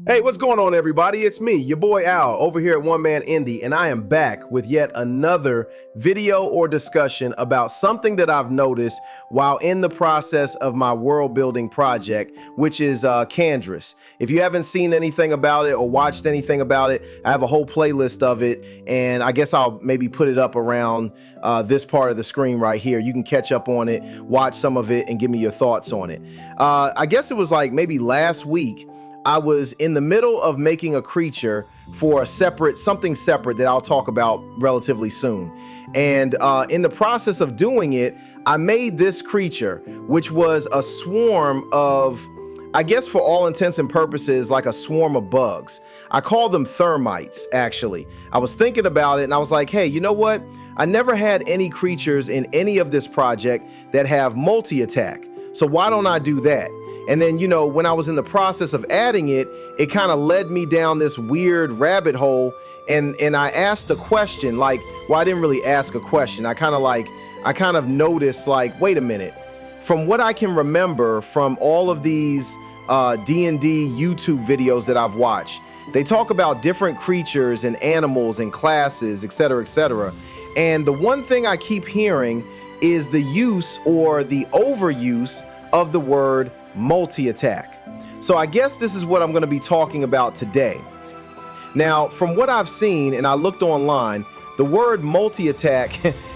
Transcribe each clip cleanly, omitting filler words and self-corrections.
Hey, what's going on, everybody? It's me, your boy Al, over here at One Man Indie, and I am back with yet another video or discussion about something that I've noticed while in the process of my world building project, which is Kandris. If you haven't seen anything about it or watched anything about it, I have a whole playlist of it, and I guess I'll maybe put it up around this part of the screen right here. You can catch up on it, watch some of it, and give me your thoughts on it. I guess it was like maybe last week. I was in the middle of making a creature for something separate that I'll talk about relatively soon. And in the process of doing it, I made this creature, which was a swarm of, I guess for all intents and purposes, like a swarm of bugs. I call them thermites, actually. I was thinking about it and I was like, hey, you know what? I never had any creatures in any of this project that have multi-attack. So why don't I do that? And then, you know, when I was in the process of adding it, it kind of led me down this weird rabbit hole. And I asked a question, like, well, I didn't really ask a question. I kind of noticed, like, wait a minute. From what I can remember from all of these D&D YouTube videos that I've watched, they talk about different creatures and animals and classes, et cetera, et cetera. And the one thing I keep hearing is the use or the overuse of the word multi-attack. So I guess this is what I'm going to be talking about today. Now, from what I've seen, and I looked online, the word multi-attack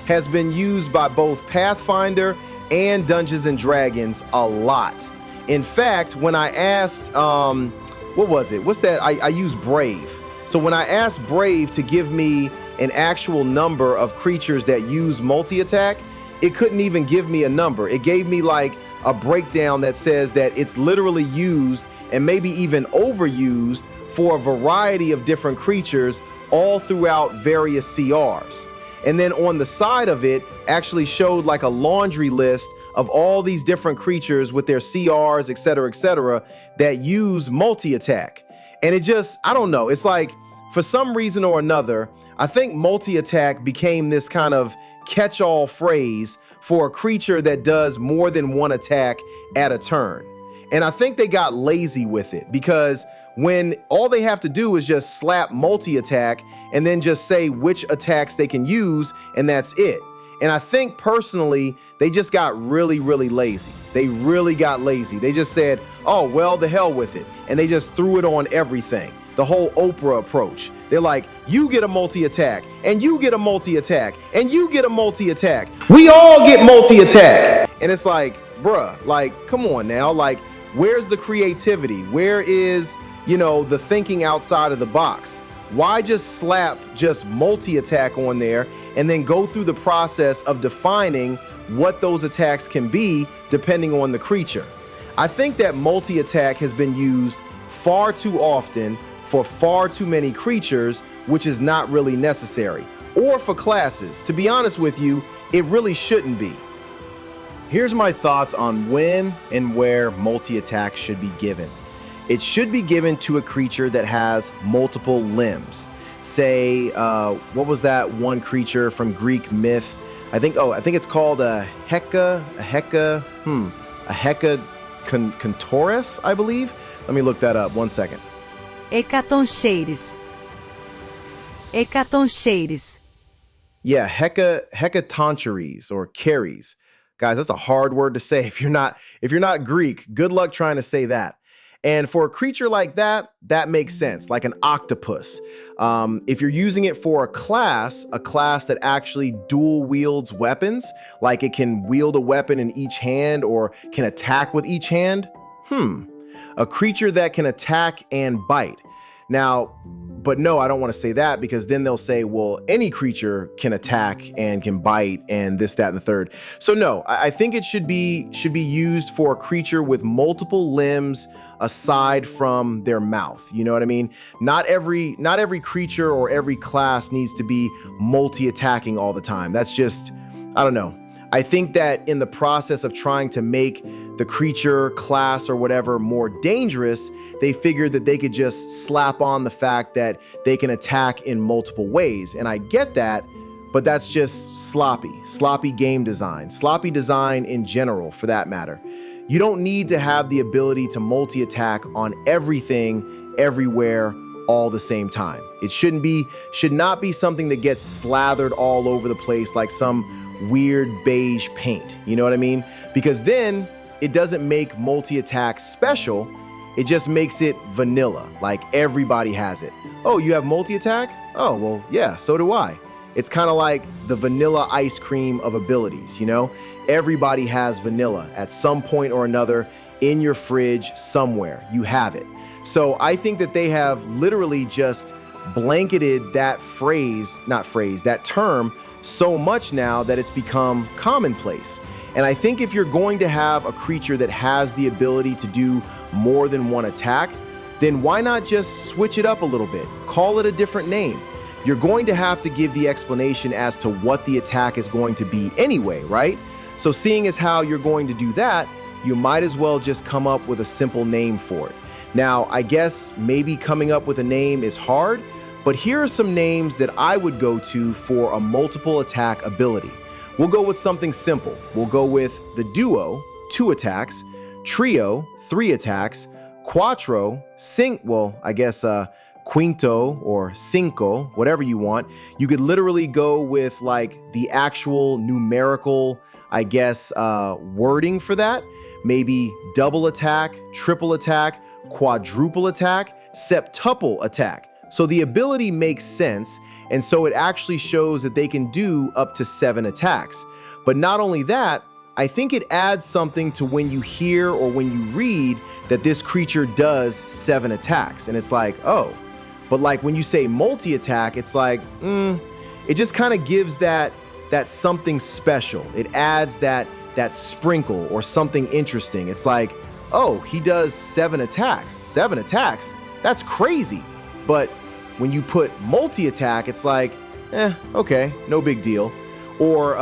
has been used by both Pathfinder and Dungeons and Dragons a lot. In fact, when I asked, what was it? What's that? I used Brave. So when I asked Brave to give me an actual number of creatures that use multi-attack, it couldn't even give me a number. It gave me like a breakdown that says that it's literally used and maybe even overused for a variety of different creatures all throughout various CRs. And then on the side of it actually showed like a laundry list of all these different creatures with their CRs, et cetera, that use multi-attack. And it just, I don't know, it's like for some reason or another, I think multi-attack became this kind of catch-all phrase for a creature that does more than one attack at a turn. And I think they got lazy with it because when all they have to do is just slap multi-attack and then just say which attacks they can use, and that's it. And I think personally, they just got really, really lazy. They really got lazy. They just said, oh, well, the hell with it. And they just threw it on everything. The whole Oprah approach. They're like, you get a multi-attack, and you get a multi-attack, and you get a multi-attack. We all get multi-attack. And it's like, bruh, like, come on now. Like, where's the creativity? Where is, you know, the thinking outside of the box? Why just slap just multi-attack on there and then go through the process of defining what those attacks can be depending on the creature? I think that multi-attack has been used far too often for far too many creatures, which is not really necessary. Or for classes. To be honest with you, it really shouldn't be. Here's my thoughts on when and where multi-attack should be given. It should be given to a creature that has multiple limbs. Say, what was that one creature from Greek myth? I think it's called a Hecatonchires, I believe. Let me look that up, 1 second. Hecatonchires. Yeah, Hecatonchires or Caries. Guys, that's a hard word to say. If you're not Greek, good luck trying to say that. And for a creature like that, that makes sense, like an octopus. If you're using it for a class that actually dual wields weapons, like it can wield a weapon in each hand or can attack with each hand, a creature that can attack and bite. Now, but no, I don't want to say that because then they'll say, well, any creature can attack and can bite and this, that, and the third. So no, I think it should be used for a creature with multiple limbs aside from their mouth. You know what I mean? Not every creature or every class needs to be multi-attacking all the time. That's just, I don't know. I think that in the process of trying to make the creature, class, or whatever more dangerous, they figured that they could just slap on the fact that they can attack in multiple ways. And I get that, but that's just sloppy game design, sloppy design in general, for that matter. You don't need to have the ability to multi-attack on everything everywhere all the same time. It should not be something that gets slathered all over the place like some weird beige paint. You know what I mean? Because then it doesn't make multi-attack special. It just makes it vanilla, like everybody has it. Oh, you have multi-attack? Oh, well, yeah, so do I. It's kind of like the vanilla ice cream of abilities, you know? Everybody has vanilla at some point or another in your fridge somewhere. You have it. So I think that they have literally just blanketed that that term so much now that it's become commonplace. And I think if you're going to have a creature that has the ability to do more than one attack, then why not just switch it up a little bit? Call it a different name. You're going to have to give the explanation as to what the attack is going to be anyway, right? So seeing as how you're going to do that, you might as well just come up with a simple name for it. Now, I guess maybe coming up with a name is hard, but here are some names that I would go to for a multiple attack ability. We'll go with something simple. We'll go with the duo, 2 attacks, trio, 3 attacks, quattro, quinto or cinco, whatever you want. You could literally go with like the actual numerical, wording for that. Maybe double attack, triple attack, quadruple attack, septuple attack. So the ability makes sense, and so it actually shows that they can do up to 7 attacks. But not only that, I think it adds something to when you hear or when you read that this creature does 7 attacks. And it's like, oh, but like when you say multi-attack, it's like, it just kind of gives that something special. It adds that sprinkle or something interesting. It's like, oh, he does 7 attacks. 7 attacks? That's crazy. But when you put multi-attack, it's like, okay, no big deal. Or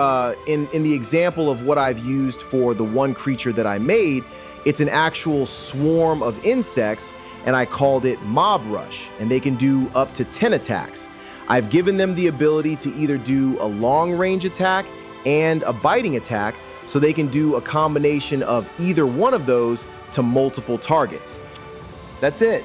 in the example of what I've used for the one creature that I made, it's an actual swarm of insects, and I called it Mob Rush, and they can do up to 10 attacks. I've given them the ability to either do a long range attack and a biting attack, so they can do a combination of either one of those to multiple targets. That's it.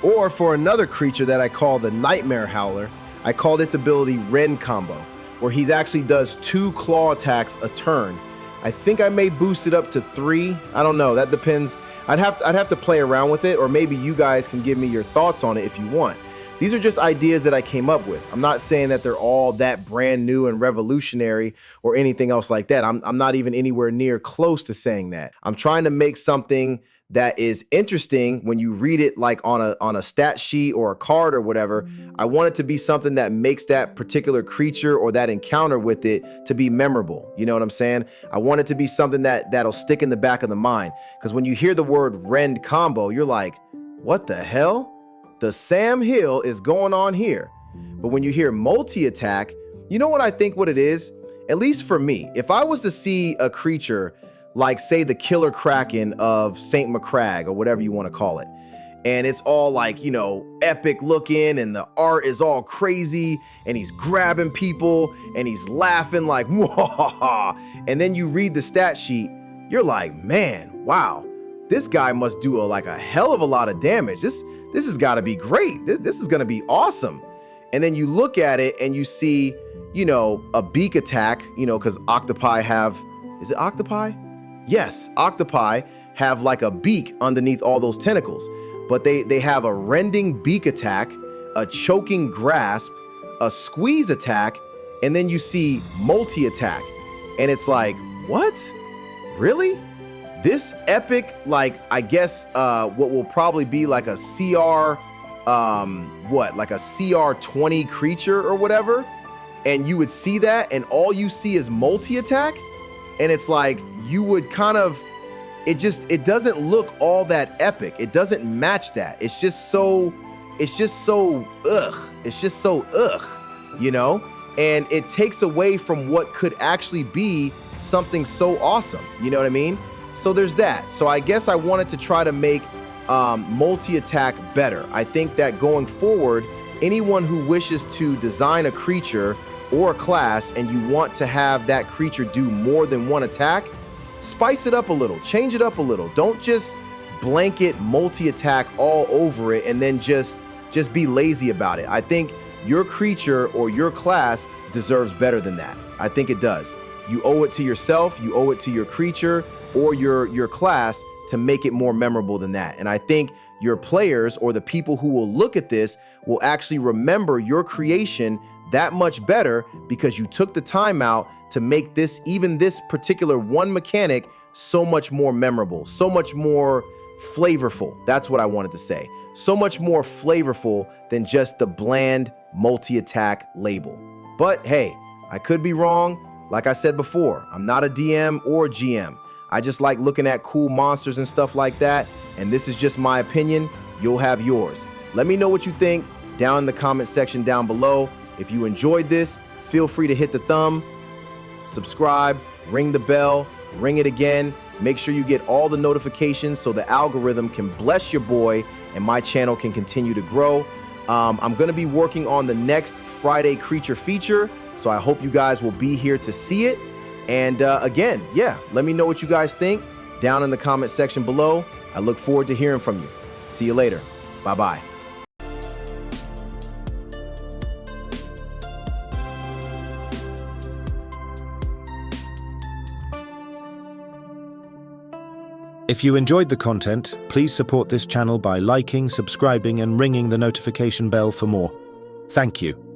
Or for another creature that I call the Nightmare Howler, I called its ability Rend combo, where he actually does 2 claw attacks a turn. I think I may boost it up to 3. I don't know. That depends. I'd have to play around with it, or maybe you guys can give me your thoughts on it if you want. These are just ideas that I came up with. I'm not saying that they're all that brand new and revolutionary or anything else like that. I'm not even anywhere near close to saying that. I'm trying to make something that is interesting when you read it like on a stat sheet or a card or whatever. I want it to be something that makes that particular creature or that encounter with it to be memorable. You know what I'm saying? I want it to be something that'll stick in the back of the mind. Because when you hear the word Rend combo, you're like, what the hell? The Sam Hill is going on here. But when you hear multi-attack, you know what I think what it is? At least for me, if I was to see a creature like, say, the Killer Kraken of St. McCrag or whatever you want to call it, and it's all like, you know, epic looking and the art is all crazy and he's grabbing people and he's laughing like, whoa, and then you read the stat sheet, you're like, man, wow, this guy must do a hell of a lot of damage. This has got to be great. This is going to be awesome. And then you look at it and you see, you know, a beak attack, you know, because octopi have, is it octopi? Yes, octopi have like a beak underneath all those tentacles, but they have a rending beak attack, a choking grasp, a squeeze attack, and then you see multi-attack. And it's like, what? Really? This epic, like, I guess what will probably be like a CR, like a CR 20 creature or whatever, and you would see that and all you see is multi-attack, and it's like, you would kind of, it doesn't look all that epic. It doesn't match that. It's just so ugh, you know? And it takes away from what could actually be something so awesome, you know what I mean? So there's that. So I guess I wanted to try to make multi-attack better. I think that going forward, anyone who wishes to design a creature or a class and you want to have that creature do more than one attack, spice it up a little, change it up a little. Don't just blanket multi-attack all over it and then just be lazy about it. I think your creature or your class deserves better than that. I think it does. You owe it to yourself, you owe it to your creature or your class to make it more memorable than that. And I think your players or the people who will look at this will actually remember your creation that much better because you took the time out to make this, even this particular one mechanic, so much more memorable, so much more flavorful. That's what I wanted to say. So much more flavorful than just the bland multi-attack label. But hey, I could be wrong. Like I said before, I'm not a DM or GM. I just like looking at cool monsters and stuff like that. And this is just my opinion. You'll have yours. Let me know what you think down in the comment section down below. If you enjoyed this, feel free to hit the thumb, subscribe, ring the bell, ring it again. Make sure you get all the notifications so the algorithm can bless your boy and my channel can continue to grow. I'm going to be working on the next Friday creature feature, so I hope you guys will be here to see it. And again, yeah, let me know what you guys think down in the comment section below. I look forward to hearing from you. See you later. Bye-bye. If you enjoyed the content, please support this channel by liking, subscribing, and ringing the notification bell for more. Thank you.